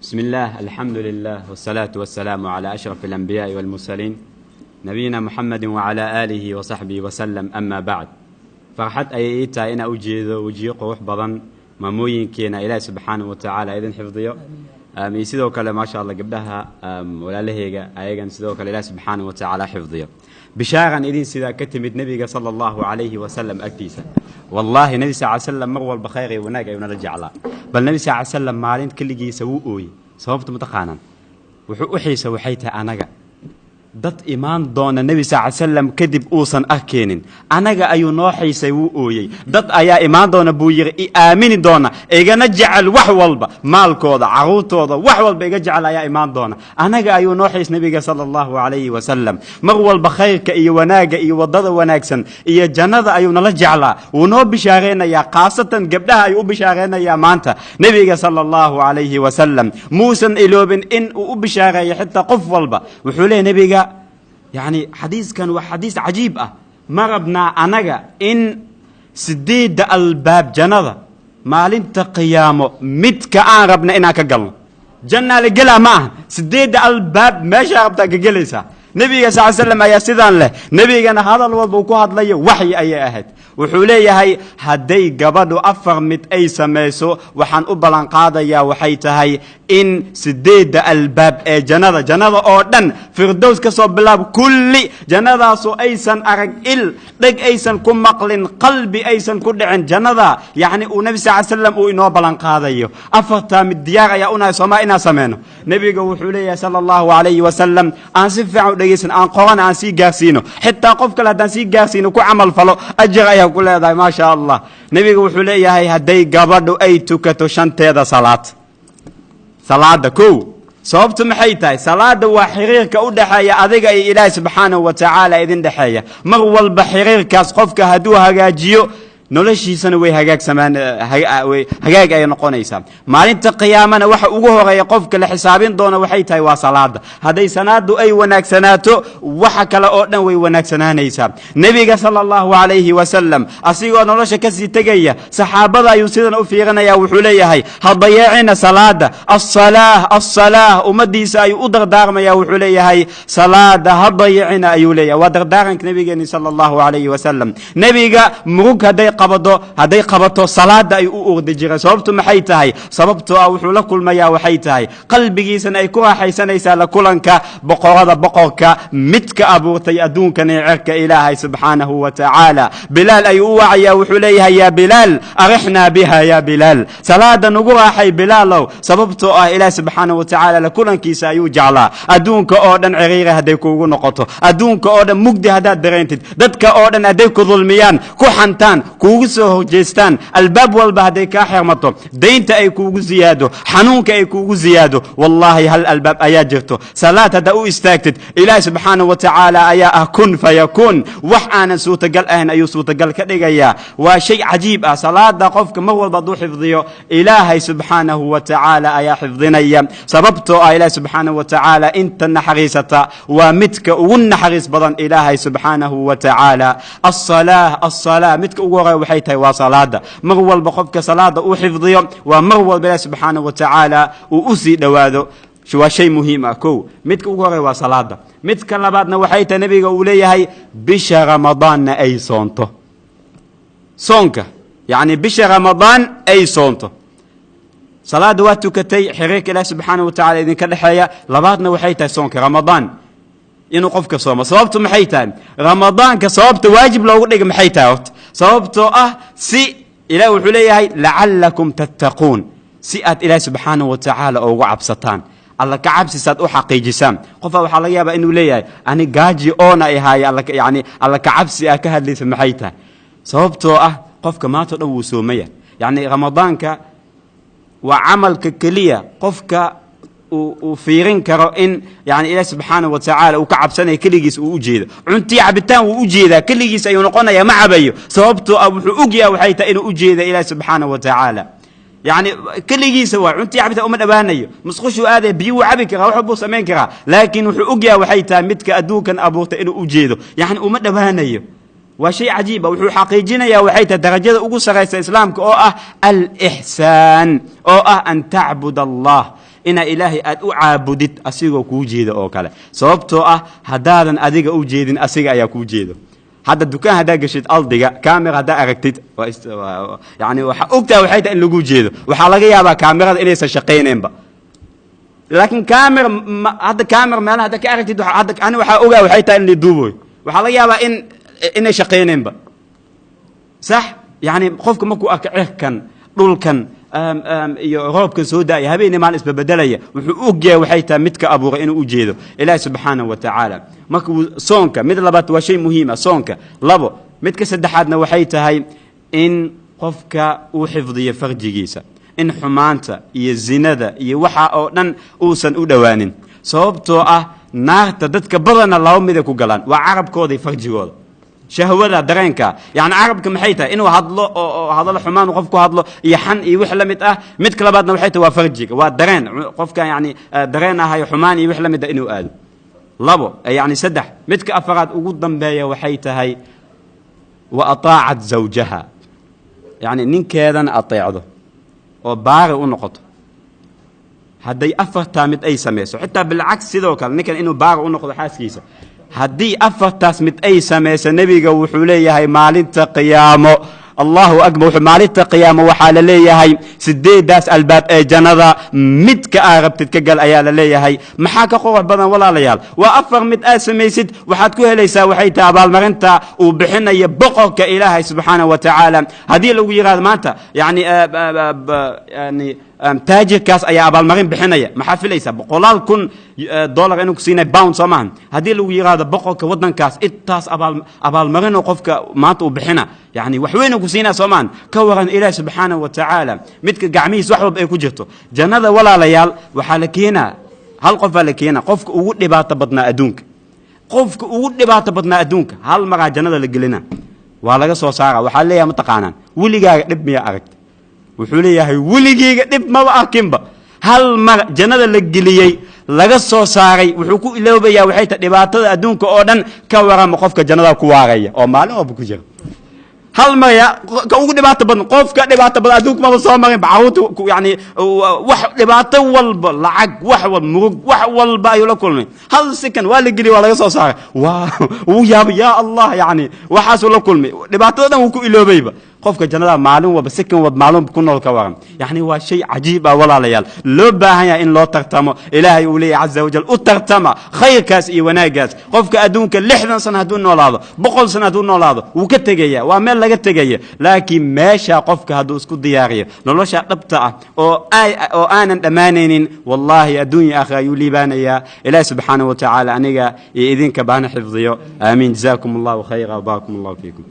بسم الله الحمد لله والصلاة والسلام على أشرف الأنبياء والمرسلين نبينا محمد وعلى آله وصحبه وسلم أما بعد فرحت أيئتا إن أجيذ وجيق روح بضن مموين كينا إله سبحانه وتعالى إذن حفظيه يسيدو كلا ما شاء الله قبلها ولا لهيجا أيجا سيدو كلا إله سبحانه وتعالى حفظيه بشارا إذن سيدا كتمت نبي صلى الله عليه وسلم أكتيسا والله نبي صلى الله عليه وسلم مغول بخير وناقا ونرجع الله بل نبي صلى الله عليه وسلم مالين كل جي سوء sababta mutaqaanan wuxuu u xiisa waxay tahay anaga dad imaan doona nabi sallallahu alayhi wasallam kadib uusan arkeenin anaga ayuu noo xiisay wuu ooyay dad ayaa imaan doona buu yiri aamini doona igana jecel wax walba maalkooda caruurtooda wax walba iga jecel ayaa imaan doona anaga ayuu noo xiis nabiga sallallahu alayhi wasallam mar walba khayrka iyo wanaaga iyo wadada wanaagsan iyo jannada ayuu nala jeclaa uu noo bishaareynaya qaasatan gabdhaha ayuu u bishaareynaya maanta nabiga sallallahu alayhi wasallam muusan iloobin in uu u bishaareeyo xitaa qof walba wuxuu leeyahay nabiga يعني حديث كان وحديث عجيب ما ربنا أنجا إن سديد الباب جنة مالين تقيامه متك أن ربنا إنك قل جنة لقلا معه سديد الباب ما شربتك جلسة نبي صلى الله عليه وسلم يا سيدان له نبي كان هذا الوضع كهاد لي وحي أي أحد وحولي هاي هدي قبضوا أفر مت أي سميسو وحن أبلان قاضي يا وحيتهاي إن سديد الباب جنة أردن فردوس كسو بلاب كل جنة سو أيسن أرق إل دق أيسن كم مقل قلبي أيسن كدعن جنة يعني ونبي صلى الله عليه وسلم وإنه بلان قاضي أفرتا من الديار يا أنا سما إنا سمينو نبي وحولي صلى الله عليه وسلم أنسفع دقيسن أن قران أنسي قاسينو حتى قفك لا تنسي قاسينو كو عمل فلو أجر أيها كل هذا ما شاء الله نبي وحولي هاي هدي قبضو أي تكتو شنتيدا صلاة كو صوبت محيتاي صلاة وحريرك أدحيا أذيك أي إله سبحانه وتعالى إذن دحيا مغول بحريرك أسقفك هدوها جاجيو noloshiisana way hagaag samaan hagaag ay noqonaysaa maalinta qiyaamana waxa ugu horeeya qofka la xisaabin doona waxay tahay waa salaada haday sanaadu ay wanaagsanaato waxa kale oo dhan way wanaagsanaanaysaa nabiga sallallahu alayhi wasallam asigoo nolosha ka sii tagaya saxaabada ayuu sidan u fiirinaya wuxuu leeyahay hadayacina salaada as-salaah umadiisa ayuu u dardaarmaya wuxuu leeyahay salaada hadayacina ayuu leeyahay waa dardaaranka nabigeena sallallahu alayhi wasallam nabiga murug haday qabato salaada ay u uqdi jireen sababtu maxay tahay sababtu wuxuu la kulmaya waxay tahay qalbigiisana ay ku raaxaysanaysaa la kulanka boqorka midka abuurtay adduunkan ee cirka ilaahay subhanahu wa ta'ala bilal ay u wacaya wuxuu leeyahay ya bilal arihna biha ya bilal salaada nugu raaxay bilalow sababtu ilaahay subhanahu wa ta'ala la kulankiisa ayuu jeclaa adduunka oo dhan ciriir haday kuugu noqoto adduunka oo dhan mugdi hadaad dareentid dadka oo dhan haday ku dulmiyaan ku xantaan kuugu soo hojeestaan albaab walba haday ka xirmato deynta ay kuugu ziyaado xanuunka ay kuugu ziyaado wallahi hal albaab ayaa jirto salaad hada u istaagtid ilaahay subhanahu wa ta'ala ayaa kun fayakun wax aan suurtagal ahayn ayuu suurtagal ka dhigaya waa shay cajiib salaada qofka mar walba duu xifdiyo ilaahay subhanahu wa ta'ala ayaa xifdinaya sababtoo ilaahay subhanahu wa ta'ala inta naxariisata waa midka ugu naxariis badan ilaahay subhanahu wa ta'ala as-salaah midka ugu waxay tahay waa salaada mar walba qofka salaada uu xifdiyo waa mar walba ilaahay subhanahu wa ta'ala uu u sii dhawaado waa shay muhiim ko midka ugu horeeya waa salaada midka labaadna waxay tahay nabiga uu leeyahay bisha ramadaan ay soonka yani bisha ramadaan ay soonto salaada waa tukatay xiriirka ilaahay subhanahu wa ta'ala idin ka dhaxeeya labaadna waxay tahay soonka ramadaan inuu qofka soomo sababtu maxay tahay ramadaanka sababta waajib loogu dhig maxay tahay sababtoo si ilaahay wuxuu leeyahay la'allakum tattaquun si aad ilaahay subhanahu wa ta'ala ugu cabsataan alla ka cabsisaad u xaqiijisaan qofa waxa laga yaabaa inuu leeyahay ani gaaji oona ay haay alla ka cabsi ka hadlaysa maxay tahay sababtoo qofka maanta dhan wuu soomaya yani ramadaanka waa amalka kaliya qofka وفيرين كرو إن يعني إله سبحانه وتعالى وكعبسنا كليجيس ووجيده عنتي عبتان ووجيده كليجيس أيونقنا يا معبيه صوبته أو حوجيا وحيت إنه وجيده إله سبحانه وتعالى يعني كليجيس عنتي عبتان أمد أبانيه مسخشوا هذا بيو عبك روح سمين كرا لكن حوجيا وحيت متك أدوك أبوت إنه وجيده يعني أمد أبانيه وشيء عجيب وحو حقيقينا يا وحيت درجة أقول سغيس إسلامك الإحسان أن تعبد الله ina ilaahay aad u caabudid asigoo kuu jeeda oo kale sababtoo ah hadaadan adiga u jeedin asiga ayaa kuu jeedo hadda dukaan hadaa gashid aldiga camera hadaa aragtid yani waxa ogtaa waxay tahay in lagu jeedo waxa laga yaabaa kamerada inaysan shaqeyneenba laakiin camera hadda camera meelaha hada ka aragtid hadda ani waxa ogaa waxay tahay in la duubo waxa laga yaabaa inay shaqeyneenba sax yani qofka markuu arko cirkan dhulkan iyo roobka soo daaya habeenii maal isbeddelaya wuxuu ogyahay waxay tahay midka abuuray inuu u jeedo ilaahay subhanahu wa ta'ala markuu soonka mid labaad waa shay muhiim ah soonka labo midka saddexaadna waxay tahay in qofka uu xifdiyo farjigiisa in xumaanta iyo zinada iyo waxa oo dhan uusan u dhawaanin sababtoo ah naarta dadka badana laba mid ku galaan waa carabkooda iyo farjigooda shahwada dareenka yani carabka maxay tahay inuu hadlo oo hadalo xumaan qof ku hadlo iyo xan iyo wax la mid ah mid kala baadna waxay tahay waa farjiga waa dareen qofka yani dareen ahay xumaan iyo wax la mid ah inuu aado labo yani saddex midka afraad ugu dambeeya waxay tahay wa ata'at zawjaha yani ninkeedan ateecdo oo baari u noqoto haday afarta mid ay sameeyso xitaa bilcaks sidoo kale ninkan inuu baari u noqdo xaaskiisa haddii afartaas mid ay samayso nebiga wuxuu leeyahay maalinta qiyaamo allahu akbar wuxuu maalinta qiyaamo waxaa la leeyahay sideedaas albaab ee jannada midka aad rabtid ka gal ayaa la leeyahay maxaa ka qurux badan walaalayaal waa afar mid aad samaysid waxaad ku helaysaa waxay tahay abaalmarinta uu bixinayo boqorka ilaahay subxaanahu wa tacaala haddii lagu yidhaahdo maanta yani taajirkaas ayaa abaalmarin bixinaya maxaa filaysaa boqolaal kun dollar inuu ku siinay pound soo maahan haddii lagu yidhaahdo boqorka waddankaas intaas abaalmarinoo qofka maanta uu bixina yani wax weyn ku siinaa soo maahan ka waran ilaahi subxaanahu wa tacaala midka gacmihiis wax walba ay ku jirto jannada walaalayaal waxaa la keenaa hal qofaa la keenaa qofka ugu dhibaato badnaa adduunka qofka ugu dhibaato badnaa adduunka hal maraa jannada la gelina waa laga soo saara waxaa leeyahay mataqaanaan weligaaga dhib miyaa aragta wuxuu leeyahay weligeyga dhib maba arkinba hal mar jannada la geliyey laga soo saaray wuxuu ku iloobayaa waxay tahay dhibaatada adduunka oo dhan ka warama qofka jannada ku waaraya oo maalin walba ku jira hal mar ka ugu dhibaato badan qofka dhibaato badan adduunka maba soo marin bacaruurta yani wax dhibaato walba lacag wax walba murug wax walba ayuu la kulmay hal second waa la geliyey waa laga soo saaray waa uu yaab ya allah yani waxaasuu la kulmay dhibaatada dhan wuu ku iloobayba qofka jannada maalin walba second walba maalin ku nool ka waran yani waa shay cajiib ah walaalayaal loo baahan yahay in loo tartamo ilaahay uu leeyahay azza wajal u tartama khayrkaas iyo wanaagaas qofka adduunka 60 sano haduu noolaado 100 sano haduu noolaado wuu ka tagayaa waa meel laga tagaya laakiin meesha qofka haduu isku diyaariyo nolosha dhabta ah oo aanan dhamaanaynin wallahi adduunyo aakhira ayuu liibaanaya ilaahay subhanahu wa ta'ala aniga iyo idinka baana xifdiyo aamin jazaakumullahu khayran wa barakallahu fiikum